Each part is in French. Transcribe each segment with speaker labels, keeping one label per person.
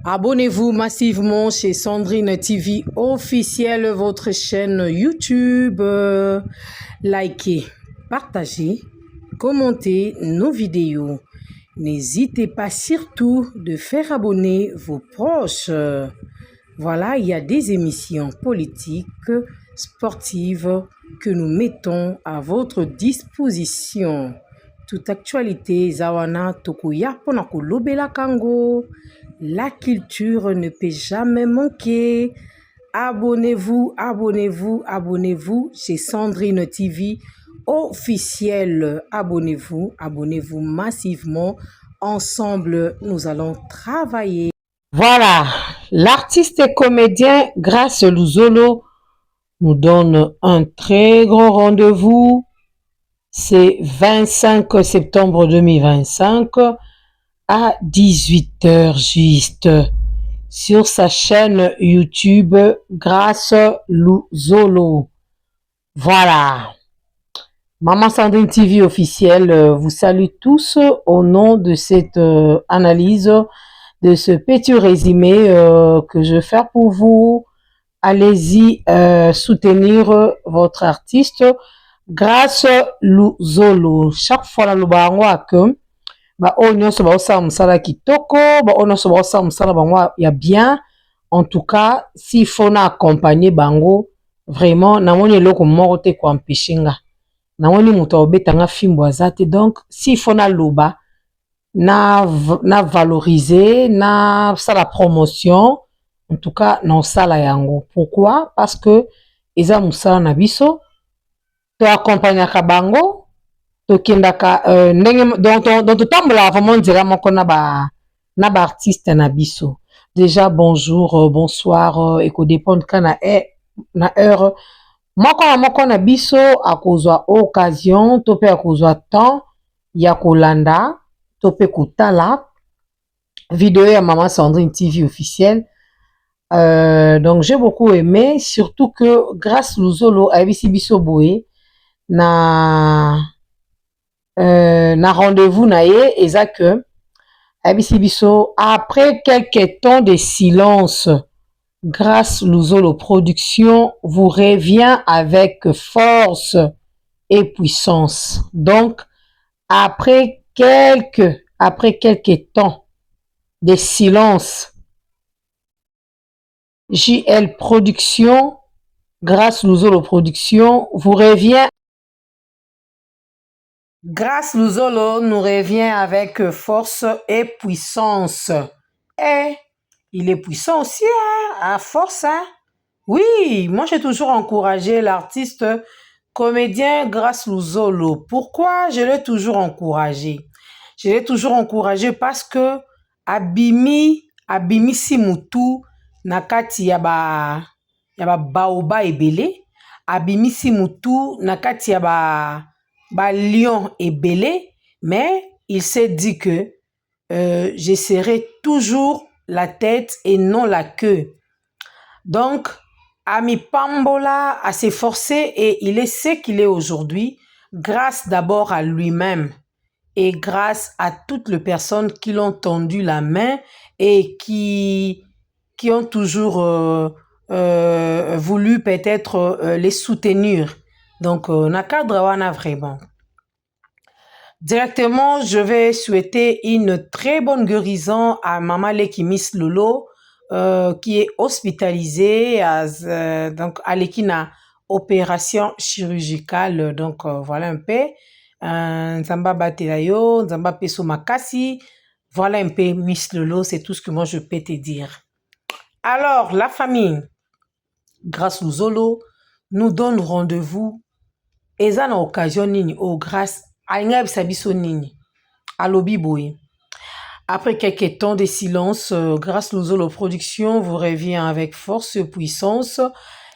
Speaker 1: Abonnez-vous massivement chez Sandrine TV officielle, votre chaîne YouTube. Likez, partagez, commentez nos vidéos. N'hésitez pas surtout de faire abonner vos proches. Voilà, il y a des émissions politiques, sportives que nous mettons à votre disposition. Toute actualité, Zawana Tokuya Ponakolobela Kango. La culture ne peut jamais manquer. Abonnez-vous, abonnez-vous, abonnez-vous chez Sandrine TV officielle. Abonnez-vous, abonnez-vous massivement. Ensemble, nous allons travailler. Voilà, l'artiste et comédien Grace Luzolo nous donne un très grand rendez-vous. C'est 25 septembre 2025 à 18h juste sur sa chaîne YouTube Grace Luzolo. Voilà. Maman Sandrine TV officielle vous salue tous au nom de cette analyse, de ce petit résumé que je vais faire pour vous. Allez-y soutenir votre artiste Grace Luzolo. Chaque fois la lobango que ba o nyonso ba osala musala kitoko, ba o nyonso ba osala musala bango ya bien. En tout cas, s'il faut na accompagner bango, vraiment na moni eloko moko te ko empêcher nga. Na moni muto obetanga fimbo azate, donc s'il faut na loba na valoriser, na sala promotion, en tout cas na sala yango. Pourquoi? Parce que eza musala na biso to accompagner ka bango. Tokendaka donc totambola vraiment nzela moko na ba artiste na biso. Déjà bonjour, bonsoir, eko dépendre ka na heure moko na biso akozwa occasion to pe akozwa temps ya kolanda to pe kotala vidéo ya Maman Sandrine TV officielle. Donc j'ai beaucoup aimé, surtout que Grace Luzolo ayebisi biso boye na rendez-vous na ye eza que ayebisi biso après quelques temps de silence, Grace Luzolo Production vous revient avec force et puissance. Donc après quelques temps de silence, JL Production, Grace Luzolo Production vous revient. Grace Luzolo nous revient avec force et puissance. Et il est puissant aussi, hein, à force. Hein? Oui, moi j'ai toujours encouragé l'artiste comédien Grace Luzolo. Pourquoi je l'ai toujours encouragé? Je l'ai toujours encouragé parce que abimi simutu nakati ya ba baoba ebele, abimi simutu nakati ya ba lion et belé, mais il s'est dit que je serai toujours la tête et non la queue. Donc, Ami Pambola a s'efforcé et il est ce qu'il est aujourd'hui, grâce d'abord à lui-même et grâce à toutes les personnes qui l'ont tendu la main et qui ont toujours voulu peut-être les soutenir. Donc, Nakadra vraiment. Directement, je vais souhaiter une très bonne guérison à Maman Leki Miss Lolo, qui est hospitalisée, donc à l'équina opération chirurgicale. Donc, voilà un peu. Nzamba Batelayo, Nzamba Peso Makasi. Voilà un peu Miss Lolo, c'est tout ce que moi je peux te dire. Alors, la famille Grace Luzolo nous donne rendez-vous. Et ça, en occasion, grâce après quelques temps de silence, Grace Luzolo Production vous revient avec force et puissance.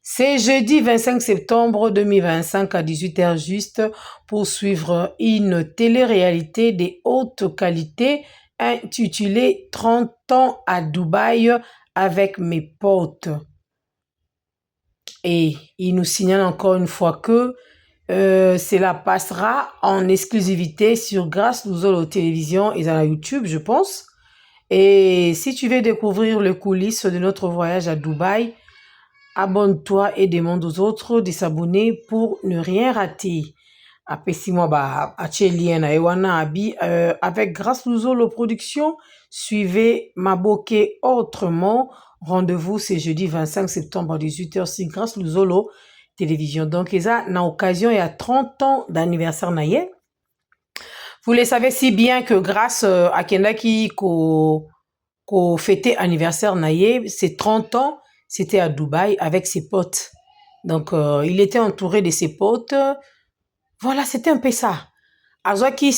Speaker 1: C'est jeudi 25 septembre 2025 à 18h juste pour suivre une télé-réalité de haute qualité intitulée 30 ans à Dubaï avec mes potes. Et il nous signale encore une fois que cela passera en exclusivité sur Grace Luzolo Télévision et à la YouTube, je pense. Et si tu veux découvrir les coulisses de notre voyage à Dubaï, abonne-toi et demande aux autres de s'abonner pour ne rien rater. Apesi-moi lien na ewana abi avec Grâce Luzolo Production. Suivez Maboke autrement. Rendez-vous c'est jeudi 25 septembre à 18h sur Grâce Luzolo Télévision. Donc, ça, na occasion, il y a 30 ans d'anniversaire naïe. Vous le savez si bien que grâce à Kendaki ko fêté anniversaire naïe, ses 30 ans, c'était à Dubaï avec ses potes. Donc, il était entouré de ses potes. Voilà, c'était un peu ça. Azwaki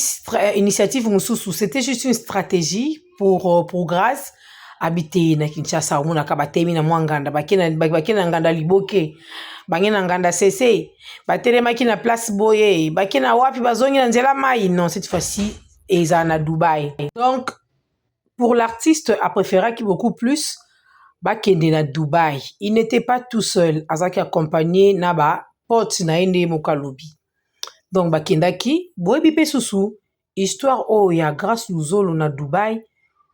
Speaker 1: initiative Mususu, c'était juste une stratégie pour Grâce habiter na Kinshasa, umuna kabatemi na mwanganda, bakina nganda liboke, bakina nganda cc, batelemaki na place boye, bakina wapi bazongi na nzela mai. Non, cette fois-ci, eza na Dubaï. Donc, pour l'artiste, a préféré qui beaucoup plus bakende na Dubaï. Il n'était pas tout seul, azaki accompagné na ba pote na ende mokalobi. Donc, bakendaki, boyebi pe susu, histoire oh ya Grâce Luzolo na Dubaï,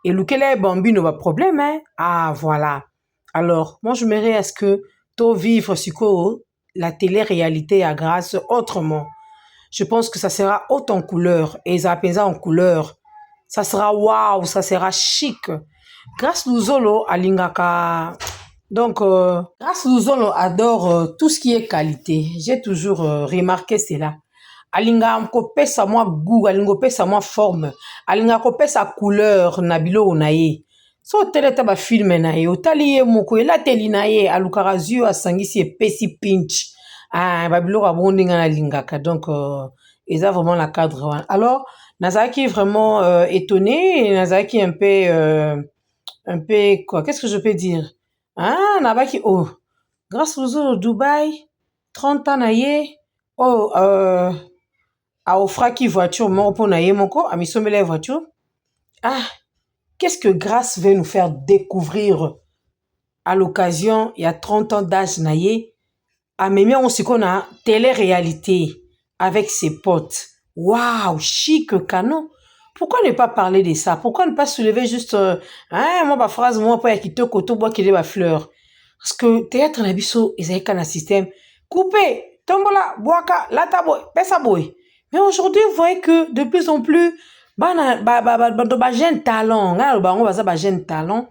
Speaker 1: et lequel bambino va problème, hein? Ah, voilà. Alors, moi, je m'aimerais à ce que to vivre sur la télé-réalité à Grâce autrement. Je pense que ça sera haute en couleur, et ça en couleur. Ça sera waouh, ça sera chic. Grâce Luzolo à Lingaka. Donc, Grâce Luzolo adore tout ce qui est qualité. J'ai toujours remarqué cela. Alinga kopesa moi goût, alinga kopesa moi forme, alinga kopesa couleur na bilo na ye. So teleta ba film na ye, otali ye moko ela teli na ye alukara zio asangisi epesi pinch. Ah ba bilo abondinga na lingaka. Donc eza vraiment la cadre. Alors nazaki vraiment étonné, nazaki un peu quoi, qu'est-ce que je peux dire? Ah nabaki oh, Grâce au Dubaï 30 ans na ye. Oh a ofraki voiture moko na ye moko a misomela voiture. Ah, qu'est-ce que Grâce veut nous faire découvrir à l'occasion il y a 30 ans d'âge na ye a memi on siko na télé-réalité avec ses potes. Waouh, chic canon. Pourquoi ne pas parler de ça? Pourquoi ne pas soulever juste moi ba phrase moi pas ya kitoko to bois kile ba fleur? Parce que théâtre na biso ezalika na système coupé tombola boaka lata boy pesa boy. Mais aujourd'hui, vous voyez que de plus en plus, jeune talent, jeune talent.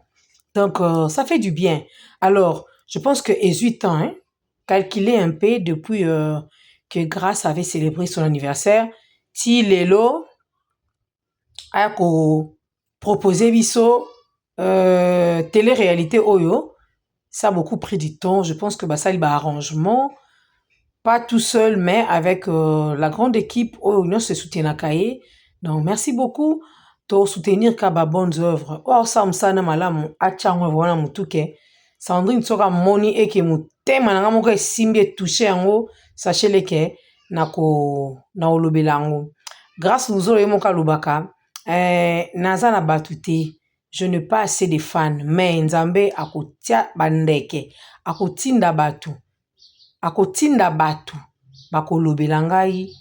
Speaker 1: Donc, ça fait du bien. Alors, je pense que 18 ans, hein, calculer un peu depuis que Grâce avait célébré son anniversaire, si Lelo a proposé biso télé-réalité Oyo, ça a beaucoup pris du temps. Je pense que ça, il y a arrangement. Pas tout seul, mais avec la grande équipe où se soutient à Kaye. Donc, merci beaucoup de soutenir Kaba bonnes œuvres. Oh, ça me sana malamu, achango wana mutuke. Sandrine soka moni eke mutema na ngamoko esimbi touché yango, sachez-le que na olobelango. Grâce Luzolo yemoka lubaka, naza na batute. Je n'ai pas assez de fans, mais Nzambe akotia bandeke, akotinda batu. Akotinda batu bakolobela ngai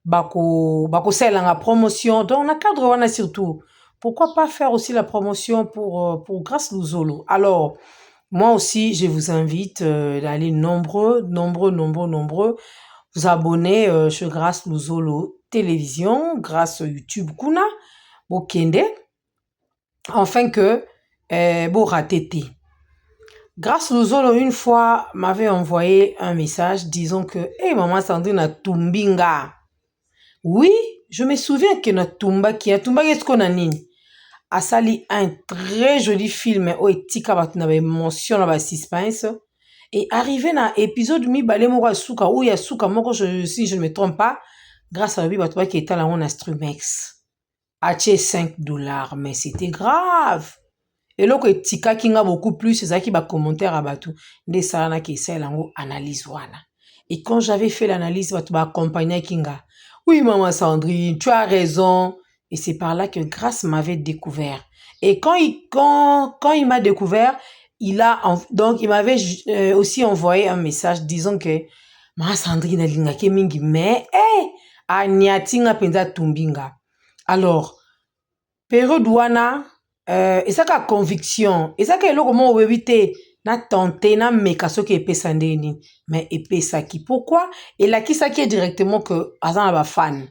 Speaker 1: bakosala la promotion. Donc na cadre wana surtout, pourquoi pas faire aussi la promotion pour Grâce Luzolo. Alors moi aussi je vous invite d'aller nombreux vous abonner chez Grâce Luzolo Télévision, grâce YouTube kuna bokende enfin que bo ratete. Grâce Luzolo, une fois, m'avait envoyé un message disant que « Hey, maman Sandrine a tumbinga ». Oui, je me souviens que na tumba qui a tumba qu'est-ce qu'on a nini. A sali un très joli film où etika batuna ba émotion na ba suspense et arrivé na épisode mi balé moko suka où ya suka moko si je ne me trompe pas, grâce à lui batuba qui était là on a Strumex. Acheté $5, mais c'était grave. Et là, que tika kinga beaucoup plus, c'est ça qui va commentaire à batou. Des salana qui essaie l'ango analyse wana. Et quand j'avais fait l'analyse, batou va accompagner kinga. Oui, maman Sandrine, tu as raison. Et c'est par là que Grâce m'avait découvert. Et quand il m'a découvert, il m'avait aussi envoyé un message disant que maman Sandrine alinga ke mingi, mais aniatinga penza tumbinga. Alors, période wana, Et ça ka conviction et ça ka eloko moko oyebi te na tenter na meka soki epesa ndeni mais epesaki pourquoi elakisaki directement que aza na bafani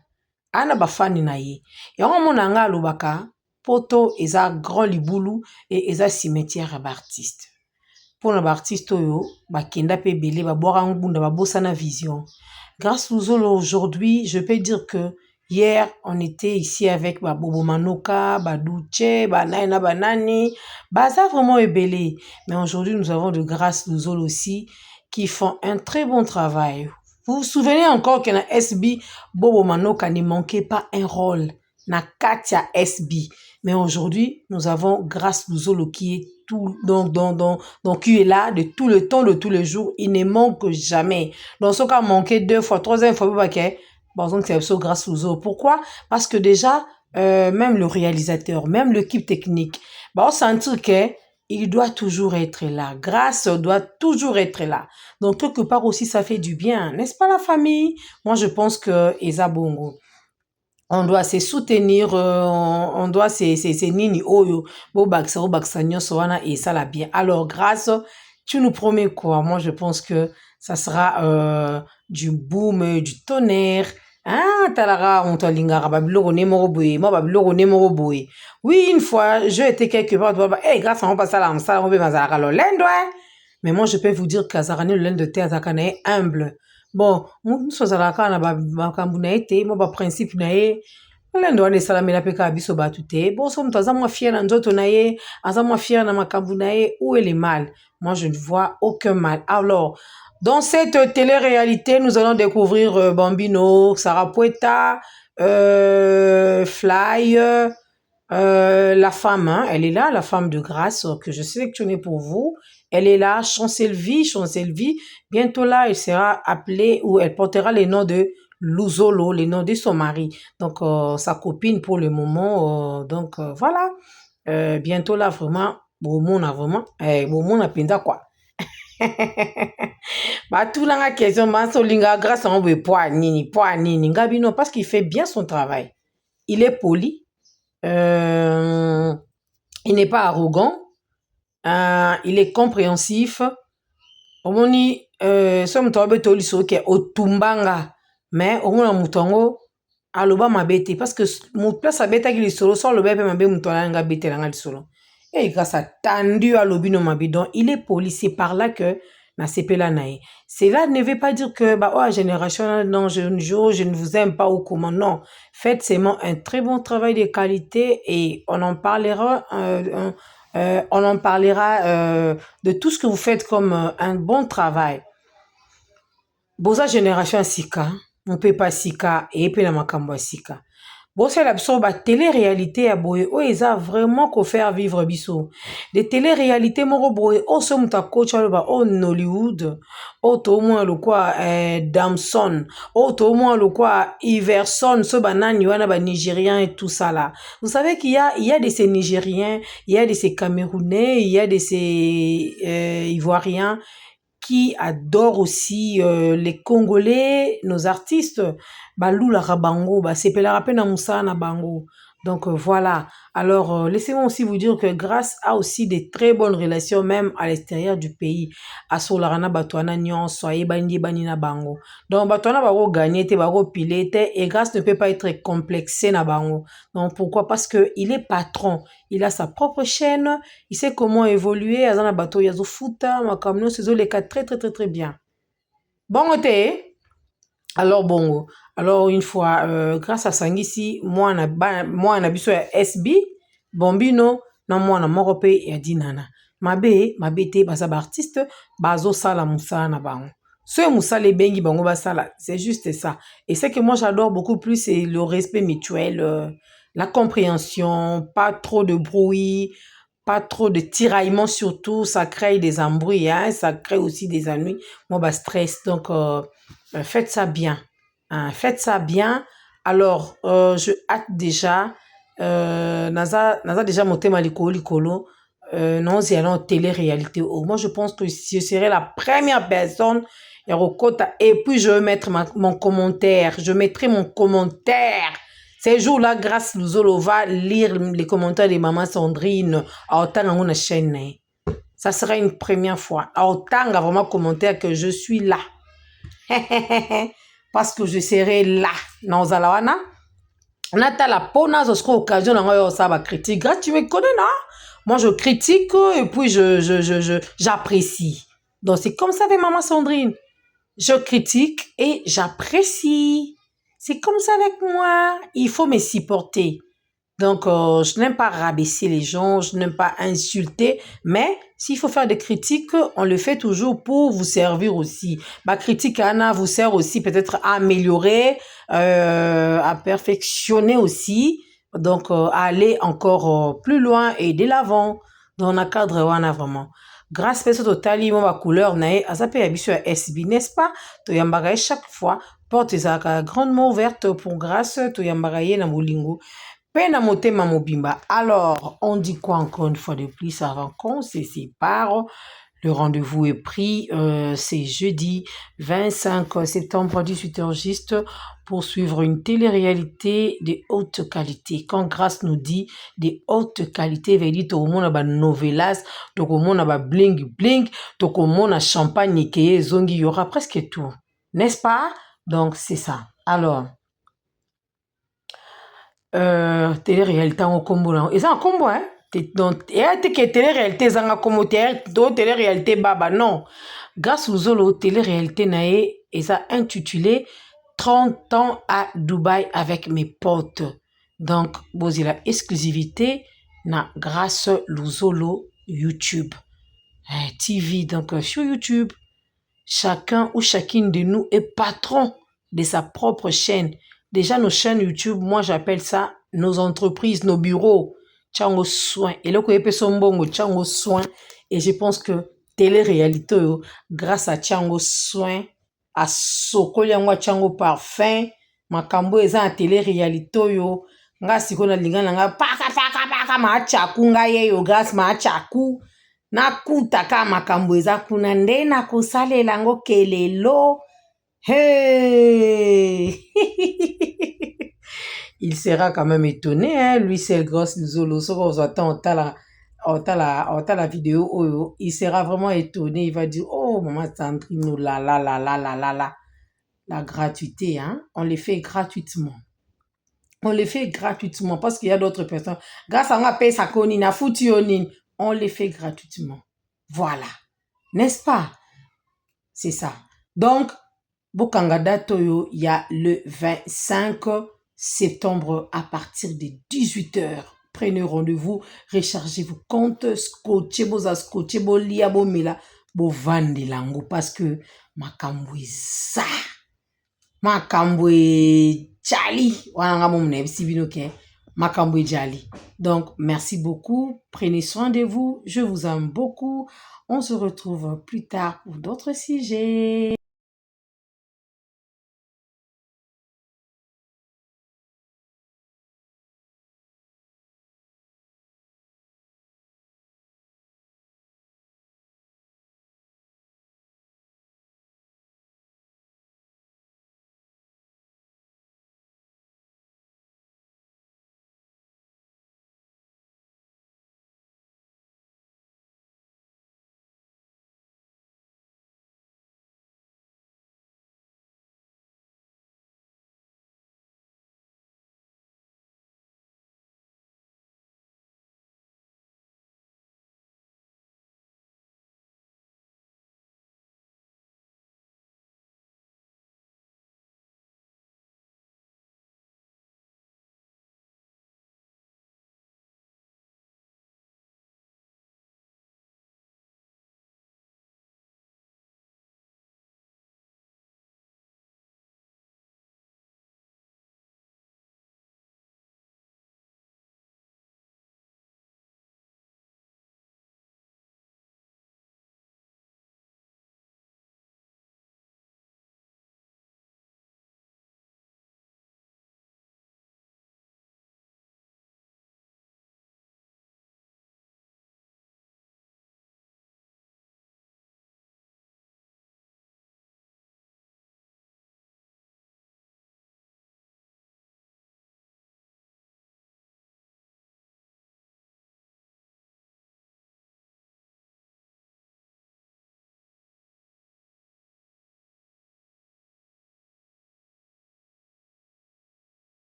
Speaker 1: ana bafani na ye yango mona nga alobaka poto eza grand libulu et eza cimetière ya baartiste mpona baartiste oyo bakenda mpe ebele babwaka ngunda babosana vision grâce Luzolo aujourd'hui je peux dire que hier, on était ici avec Bobo Manoka, Badouche, Banaina Banani, Baza vraiment ébélé. Mais aujourd'hui, nous avons de grâce Luzol aussi qui font un très bon travail. Vous vous souvenez encore que dans SB, Bobo Manoka ne manquait pas un rôle. Na Katia SB. Mais aujourd'hui, nous avons grâce Luzolo qui est tout, donc, qui est là de tout le temps, de tous les jours. Il ne manque jamais. Donc, ce cas manqué 2 fois, 3e fois, par exemple, c'est grâce aux autres. Pourquoi? Parce que déjà, même le réalisateur, même l'équipe technique, on sentit qu'il doit toujours être là. Grâce doit toujours être là. Donc, quelque part aussi, ça fait du bien. N'est-ce pas la famille? Moi, je pense que Eza Bongo. On doit se soutenir, on doit se nini oyo, et ça la bien. Alors, grâce, tu nous promets quoi? Moi, je pense que ça sera du boom, du tonnerre. Ah, talara, on t'a lingara, babiloko nemoro boye, moi babiloko nemoro boye. Oui, une fois, je étais quelque part, hey, grâce à moi, pas ça là, on ça, on veut mazara lo lendo, hein. Mais moi, je peux vous dire qu'Azarane, le lendo te azakane est humble. Bon, nous sommes à la cana, bakambu na ete, moi, ba principe na ye, lendo ane salamela peka biso batute. Bon, somme to azamwa fier na nzoto na ye, azamwa fier na makambu na ye, où est le mal? Moi, je ne vois aucun mal. Alors, dans cette télé-réalité, nous allons découvrir Bambino, Sarah Poeta, Fly, la femme, hein, elle est là, la femme de grâce que je sélectionnais pour vous. Elle est là, Chancelvi. Bientôt là, elle sera appelée ou elle portera les noms de Luzolo, les noms de son mari. Donc, sa copine pour le moment. Donc, voilà. Bientôt là, vraiment, bon monde a vraiment, bon monde a pinda quoi. Bah tout la question linga grâce à un poids nini Gabino parce qu'il fait bien son travail. Il est poli, il n'est pas arrogant, il est compréhensif. Omoni somme tobe toli soke otumbanga mais omona mutongo aloba mabete parce que mon place abeta ki lisolo so lobe pe mabe mutona nga bete nga lisolo. Et grâce à tendu à l'obino mabidon, il est poli, c'est par là que na sepela nae. Cela ne veut pas dire que bah oh génération non je ne vous aime pas ou comment non. Faites seulement un très bon travail de qualité et on en parlera de tout ce que vous faites comme un bon travail. Boza génération sika, on peut pas sika et puis la makambo sika. Bon, c'est l'absurde, télé-réalité à boye, oh, ils ont vraiment qu'au faire vivre biso. Des télé-réalités, moro boye, oh, ce mouta coach, oh, Nollywood, oh, tout le monde, le quoi, Damson, oh, tout le monde, le quoi, Iverson, ce banane, y'en a Nigériens et tout ça là. Vous savez qu'il y a de ces Nigériens, il y a de ces Camerounais, il y a de ces Ivoiriens, qui adore aussi les Congolais, nos artistes, Balula Rabango, Sepela na Moussa na Bango. Donc voilà. Alors laissez-moi aussi vous dire que grâce à aussi des très bonnes relations même à l'extérieur du pays, à Solarana Batuana Nyon, soyez bandi na Bango. Donc Batuana Baro gagné, te Baro pilete et grâce ne peut pas être complexé na Bango. Donc pourquoi? Parce que il est patron, il a sa propre chaîne, il sait comment évoluer. Azana Bato Yazo Futa, Makamno, c'est les cas très très très très bien. Bon, alors bongo. Alors une fois, grâce à Sangisi, moi on a biso SB, Bombino, na moi na morope ya dinana. Mabe te basa ba artiste, bazo sala musa na bango. Ce musa les bengi bango basala, c'est juste ça. Et ce que moi j'adore beaucoup plus, c'est le respect mutuel, la compréhension, pas trop de bruit, pas trop de tiraillements surtout, ça crée des embrouilles, hein, ça crée aussi des ennuis. Moi bah stress, donc faites ça bien. Hein, faites ça bien. Alors, je hâte déjà. Naza déjà monté ma likolo. Non, c'est en télé-réalité. Moi, je pense que je serai la première personne. Et puis, je vais mettre mon commentaire. Je mettrai mon commentaire Ces jours-là, grâce Luzolo va lire les commentaires de Maman Sandrine à autant na chaîne. Ça sera une première fois. À autant vraiment commentaire que je suis là. Parce que je serai là. Dans Zalawana. On a la pona, ce sera occasion de ça va critique. Grâce, tu me connais, non? Moi, je critique et puis j'apprécie. Donc, c'est comme ça avec Maman Sandrine. Je critique et j'apprécie. C'est comme ça avec moi. Il faut me supporter. Donc, je n'aime pas rabaisser les gens, je n'aime pas insulter, mais s'il faut faire des critiques, on le fait toujours pour vous servir aussi. Ma critique, Anna, vous sert aussi peut-être à améliorer, à perfectionner aussi, donc à aller encore plus loin et de l'avant dans le cadre wana vraiment. Grâce à ce totali, ma couleur nae, azape yabisu à SB, n'est-ce pas? To yambagaye chaque fois, porte zaka grandement ouverte pour grâce, to yambagaye na molingo. Pena motema mobimba. Alors, on dit quoi encore une fois de plus avant qu'on se sépare? Le rendez-vous est pris, c'est jeudi 25 septembre 18h juste pour suivre une télé-réalité de haute qualité. Quand Grâce nous dit de haute qualité, veut dire tout le monde a ba novelas, tout le monde a ba bling bling, tout le monde a champagne et zongi, il y aura presque tout. N'est-ce pas? Donc, c'est ça. Alors, télé-réalité en combo là. Et ça en combo, hein? Donc, et que télé-réalité zanga combo, télé-réalité baba, non. Grâce aux Zolo, télé-réalité nae, et ça intitulé 30 ans à Dubaï avec mes potes. Donc, bon, c'est la exclusivité, na grâce Luzolo YouTube. TV, donc sur YouTube, chacun ou chacune de nous est patron de sa propre chaîne. Déjà, nos chaînes YouTube, moi j'appelle ça nos entreprises, nos bureaux. Tchango soin. Et là, qu'on son bongo, tchango soin. Et je pense que télé-réalité, grâce à tchango soin, à soko yangwa tchango parfum, makambo eza na télé-réalité yo. Nga siko na lingana nga paka ma chaku nga ye yo grâce ma chaku. Nakuta ka makambo eza kuna nde nakosalela yango kelelo. Hey! Il sera quand même étonné, hein? Lui, c'est le gros Luzolo. Ce qu'on attend, la vidéo, oh, il sera vraiment étonné. Il va dire, oh, maman Sandrine, la, la, la, la, la, la, la. La gratuité, hein? On les fait gratuitement. On les fait gratuitement parce qu'il y a d'autres personnes. Grâce à moi, paye sa conine, a foutu on les fait gratuitement. Voilà. N'est-ce pas? C'est ça. Donc, Bokangada Toyo, il y a le 25 septembre à partir de 18h. Prenez rendez-vous, rechargez vos comptes, scotchez vos scotchez vos lia vos mela, vos vandelango parce que makambwe ça. Makambwe Jali. Makambwe Jali. Donc, merci beaucoup. Prenez soin de vous. Je vous aime beaucoup. On se retrouve plus tard pour d'autres sujets.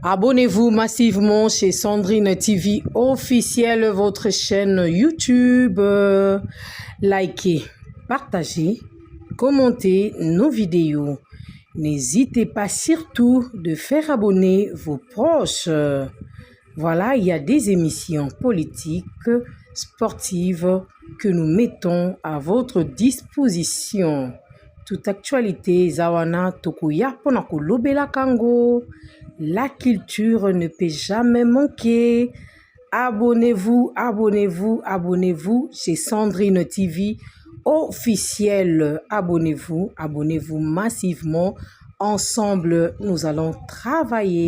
Speaker 1: Abonnez-vous massivement chez Sandrine TV officielle, votre chaîne YouTube. Likez, partagez, commentez nos vidéos. N'hésitez pas surtout de faire abonner vos proches. Voilà, il y a des émissions politiques, sportives que nous mettons à votre disposition. Toute actualité, Zawana Tokuya Ponakolobela Kango. La culture ne peut jamais manquer. Abonnez-vous, abonnez-vous, abonnez-vous chez Sandrine TV officielle. Abonnez-vous, abonnez-vous massivement. Ensemble, nous allons travailler.